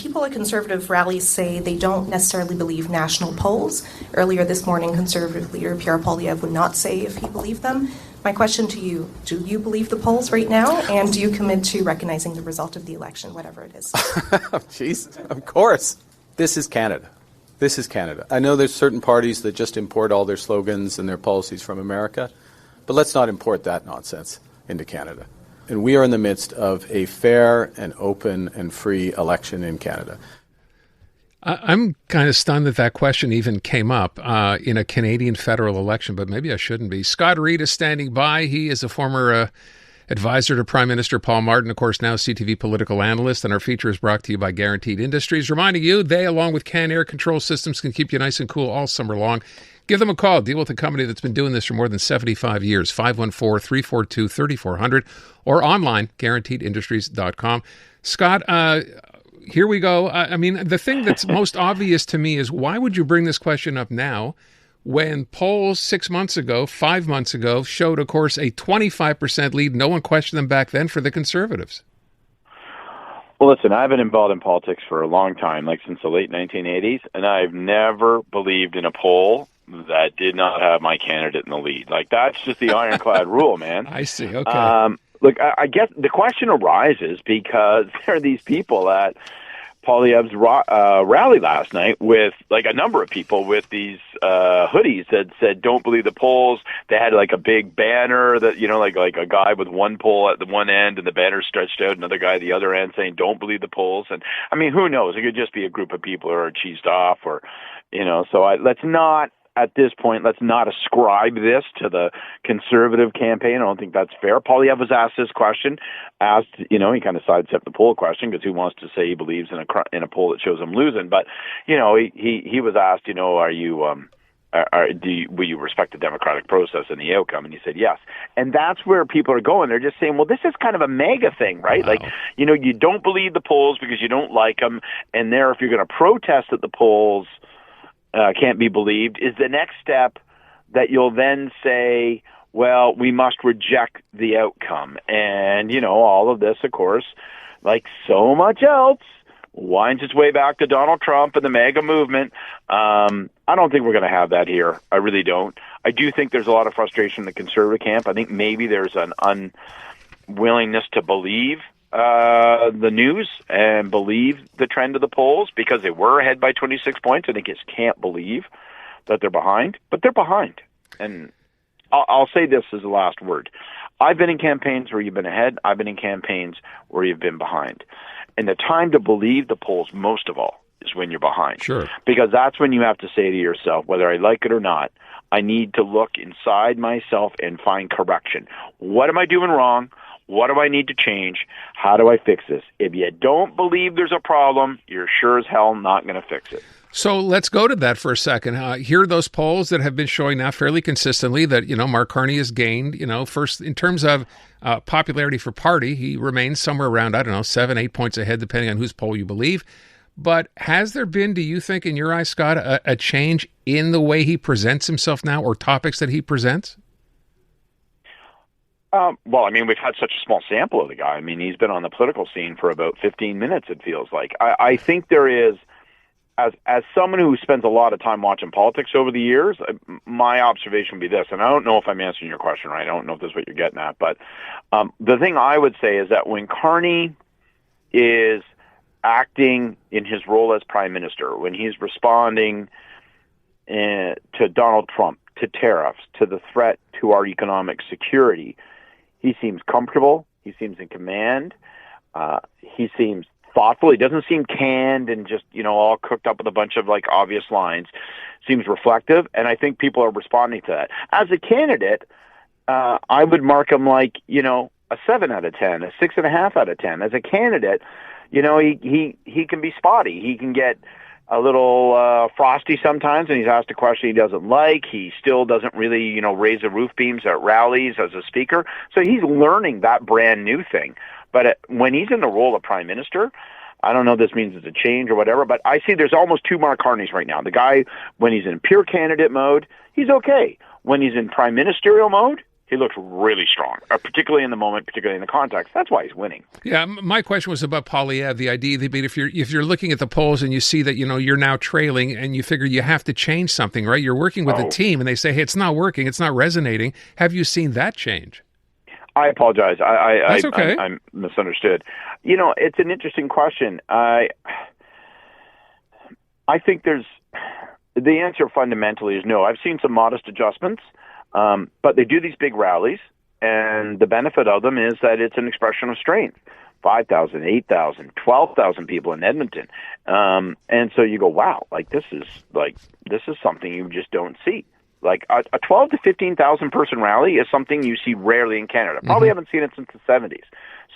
people at Conservative rallies say they don't necessarily believe national polls. Earlier this morning, Conservative leader Pierre Poilievre would not say if he believed them. My question to you, do you believe the polls right now, and do you commit to recognizing the result of the election, whatever it is? Jeez, of course. This is Canada. This is Canada. I know there's certain parties that just import all their slogans and their policies from America, but let's not import that nonsense into Canada. And we are in the midst of a fair and open and free election in Canada. I'm kind of stunned that question even came up in a Canadian federal election, but maybe I shouldn't be. Scott Reid is standing by. He is a former advisor to Prime Minister Paul Martin, of course, now CTV political analyst. And our feature is brought to you by Guaranteed Industries, reminding you they, along with Can Air Control Systems, can keep you nice and cool all summer long. Give them a call. Deal with a company that's been doing this for more than 75 years, 514-342-3400, or online, guaranteedindustries.com. Scott, here we go. I mean, the thing that's most obvious to me is why would you bring this question up now when polls 6 months ago, 5 months ago, showed, of course, a 25% lead. No one questioned them back then for the Conservatives. Well, listen, I've been involved in politics for a long time, like since the late 1980s, and I've never believed in a poll that did not have my candidate in the lead. Like, that's just the ironclad rule, man. I see. Okay. Look, I guess the question arises because there are these people at Poilievre's rally last night with, like, a number of people with these hoodies that said, "Don't believe the polls." They had, like, a big banner that, you know, like a guy with one poll at the one end and the banner stretched out, another guy at the other end saying, "Don't believe the polls." And, I mean, who knows? It could just be a group of people who are cheesed off or, you know, so let's not. At this point, let's not ascribe this to the Conservative campaign. I don't think that's fair. Poilievre was asked this question, you know, he kind of sidestepped the poll question because who wants to say he believes in a poll that shows him losing? But, you know, he was asked, you know, will you respect the democratic process and the outcome? And he said yes. And that's where people are going. They're just saying, well, this is kind of a mega thing, right? Wow. Like, you know, you don't believe the polls because you don't like them. And there, if you're going to protest at the polls, can't be believed, is the next step that you'll then say, well, we must reject the outcome. And, you know, all of this, of course, like so much else, winds its way back to Donald Trump and the MAGA movement. I don't think we're going to have that here. I really don't. I do think there's a lot of frustration in the Conservative camp. I think maybe there's an unwillingness to believe the news and believe the trend of the polls because they were ahead by 26 points. I think just can't believe that they're behind, but they're behind. And I'll say this as the last word. I've been in campaigns where you've been ahead. I've been in campaigns where you've been behind. And the time to believe the polls most of all is when you're behind. Sure. Because that's when you have to say to yourself, whether I like it or not, I need to look inside myself and find correction. What am I doing wrong? What do I need to change? How do I fix this? If you don't believe there's a problem, you're sure as hell not going to fix it. So let's go to that for a second. Here are those polls that have been showing now fairly consistently that, you know, Mark Carney has gained, you know, first in terms of popularity for party, he remains somewhere around, 7-8 points ahead, depending on whose poll you believe. But has there been, do you think, in your eyes, Scott, a change in the way he presents himself now or topics that he presents? Well, I mean, we've had such a small sample of the guy. I mean, he's been on the political scene for about 15 minutes, it feels like. I think there is, as someone who spends a lot of time watching politics over the years, my observation would be this, and I don't know if I'm answering your question right. I don't know if this is what you're getting at, but the thing I would say is that when Carney is acting in his role as prime minister, when he's responding to Donald Trump, to tariffs, to the threat to our economic security, he seems comfortable. He seems in command. He seems thoughtful. He doesn't seem canned and just, you know, all cooked up with a bunch of like obvious lines. Seems reflective, and I think people are responding to that. As a candidate, I would mark him like, you know, a 7 out of 10, a 6.5 out of 10. As a candidate, you know, he can be spotty. He can get a little frosty sometimes, and he's asked a question he doesn't like. He still doesn't really, you know, raise the roof beams at rallies as a speaker. So he's learning that brand new thing. But when he's in the role of prime minister, I don't know if this means it's a change or whatever, but I see there's almost two Mark Carneys right now. The guy, when he's in pure candidate mode, he's okay. When he's in prime ministerial mode, He looks really strong, particularly in the moment, particularly in the context. That's why he's winning. Yeah, my question was about Poilievre, the idea that if you're looking at the polls and you see that, you're now trailing and you figure you have to change something, right? You're working with a team and they say, hey, it's not working, it's not resonating. Have you seen that change? I apologize. That's okay. I misunderstood. It's an interesting question. I think the answer fundamentally is no. I've seen some modest adjustments. But they do these big rallies, and the benefit of them is that it's an expression of strength. 5,000, 8,000, 12,000 people in Edmonton. And so you go, wow, this is something you just don't see. Like a 12 to 15,000 person rally is something you see rarely in Canada. Probably haven't seen it since the 70s.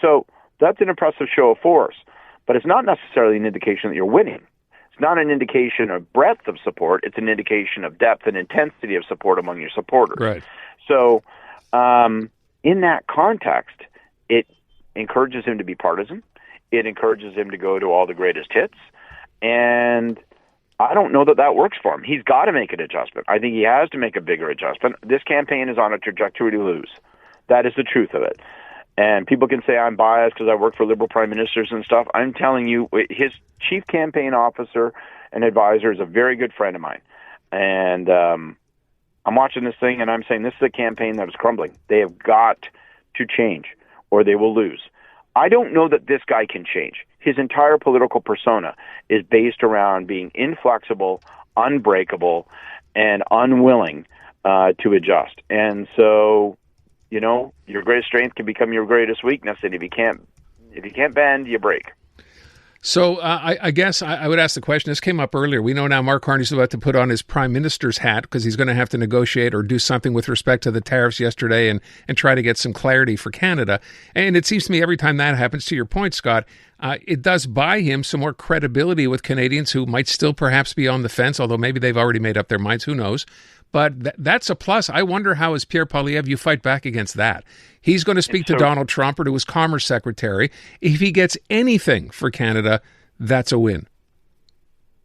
So that's an impressive show of force, but it's not necessarily an indication that you're winning. It's not an indication of breadth of support. It's an indication of depth and intensity of support among your supporters. Right. So in that context, it encourages him to be partisan. It encourages him to go to all the greatest hits. And I don't know that works for him. He's got to make an adjustment. I think he has to make a bigger adjustment. This campaign is on a trajectory to lose. That is the truth of it. And people can say I'm biased because I work for Liberal prime ministers and stuff. I'm telling you, his chief campaign officer and advisor is a very good friend of mine. And I'm watching this thing and I'm saying this is a campaign that is crumbling. They have got to change or they will lose. I don't know that this guy can change. His entire political persona is based around being inflexible, unbreakable, and unwilling to adjust. And so, your greatest strength can become your greatest weakness, and if you can't bend, you break. So I guess I would ask the question. This came up earlier. We know now Mark Carney's about to put on his prime minister's hat because he's going to have to negotiate or do something with respect to the tariffs yesterday and try to get some clarity for Canada. And it seems to me every time that happens, to your point, Scott, it does buy him some more credibility with Canadians who might still perhaps be on the fence, although maybe they've already made up their minds. Who knows? But that's a plus. I wonder how, as Pierre Poilievre, you fight back against that. He's going to speak to Donald Trump or to his Commerce Secretary. If he gets anything for Canada, that's a win.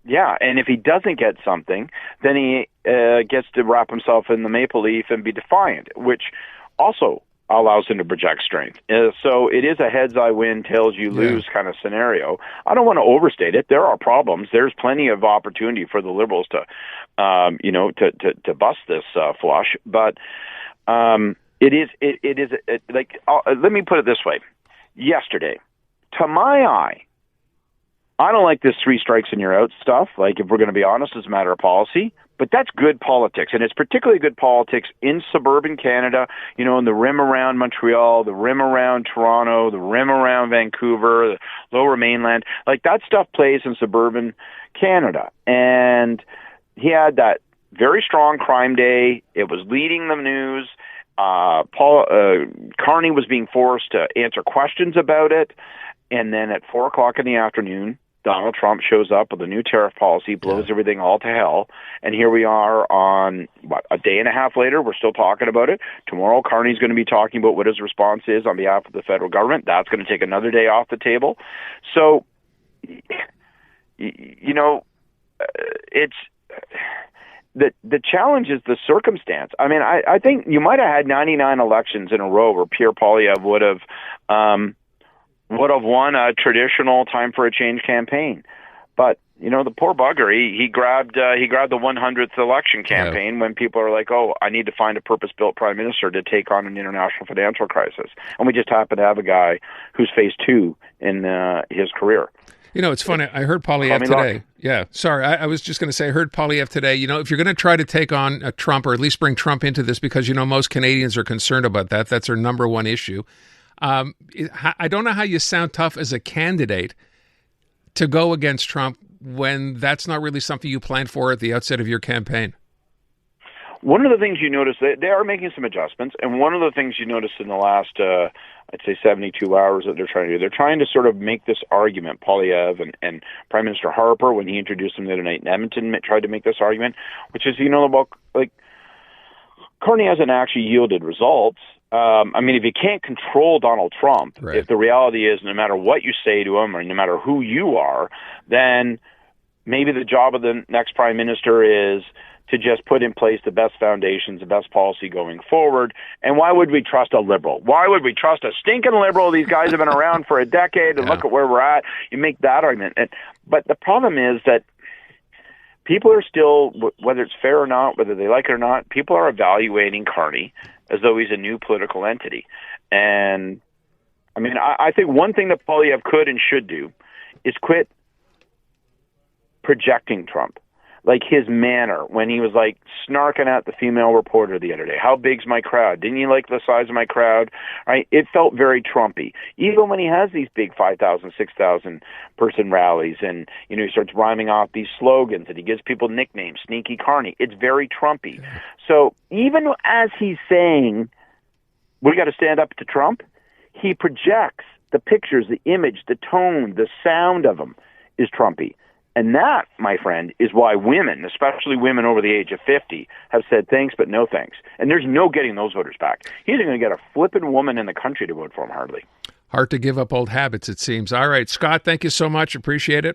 Yeah, and if he doesn't get something, then he gets to wrap himself in the maple leaf and be defiant, which also allows him to project strength. So it is a heads I win, tails you lose kind of scenario. I don't want to overstate it. There are problems. There's plenty of opportunity for the Liberals to, to bust this flush. But it is let me put it this way. Yesterday, to my eye, I don't like this 3 strikes and you're out stuff. Like, if we're going to be honest, as a matter of policy. But that's good politics, and it's particularly good politics in suburban Canada, in the rim around Montreal, the rim around Toronto, the rim around Vancouver, the lower mainland. Like, that stuff plays in suburban Canada. And he had that very strong crime day. It was leading the news. Carney was being forced to answer questions about it. And then at 4 o'clock in the afternoon, Donald Trump shows up with a new tariff policy, blows everything all to hell. And here we are on, a day and a half later, we're still talking about it. Tomorrow, Carney's going to be talking about what his response is on behalf of the federal government. That's going to take another day off the table. So, it's the challenge is the circumstance. I mean, I think you might have had 99 elections in a row where Pierre Poilievre would have won a traditional time for a change campaign. But, the poor bugger, he grabbed the 100th election campaign when people are like, oh, I need to find a purpose-built prime minister to take on an international financial crisis. And we just happen to have a guy who's phase 2 in his career. It's funny. I heard Poilievre today. Yeah, sorry. I was just going to say, I heard Poilievre today. If you're going to try to take on Trump, or at least bring Trump into this, because, most Canadians are concerned about that. That's their number one issue. I don't know how you sound tough as a candidate to go against Trump when that's not really something you planned for at the outset of your campaign. One of the things you notice, they are making some adjustments, and one of the things you noticed in the last, I'd say 72 hours that they're trying to do, they're trying to sort of make this argument. Poilievre and Prime Minister Harper, when he introduced him the other night in Edmonton, tried to make this argument, which is, about, Carney hasn't actually yielded results. If you can't control Donald Trump, right. If the reality is no matter what you say to him or no matter who you are, then maybe the job of the next prime minister is to just put in place the best foundations, the best policy going forward. And why would we trust a liberal? Why would we trust a stinking liberal? These guys have been around for a decade, and look at where we're at. You make that argument. But the problem is that people are still, whether it's fair or not, whether they like it or not, people are evaluating Carney as though he's a new political entity. And, I mean, I think one thing that Poilievre could and should do is quit projecting Trump. Like his manner when he was like snarking at the female reporter the other day. How big's my crowd? Didn't you like the size of my crowd? Right? It felt very Trumpy. Even when he has these big 5,000, 6,000 person rallies and, you know, he starts rhyming off these slogans and he gives people nicknames, Sneaky Carney. It's very Trumpy. So even as he's saying, we got to stand up to Trump, he projects the pictures, the image, the tone, the sound of him is Trumpy. And that, my friend, is why women, especially women over the age of 50, have said thanks but no thanks. And there's no getting those voters back. He isn't going to get a flippin' woman in the country to vote for him, hardly. Hard to give up old habits, it seems. All right, Scott, thank you so much. Appreciate it.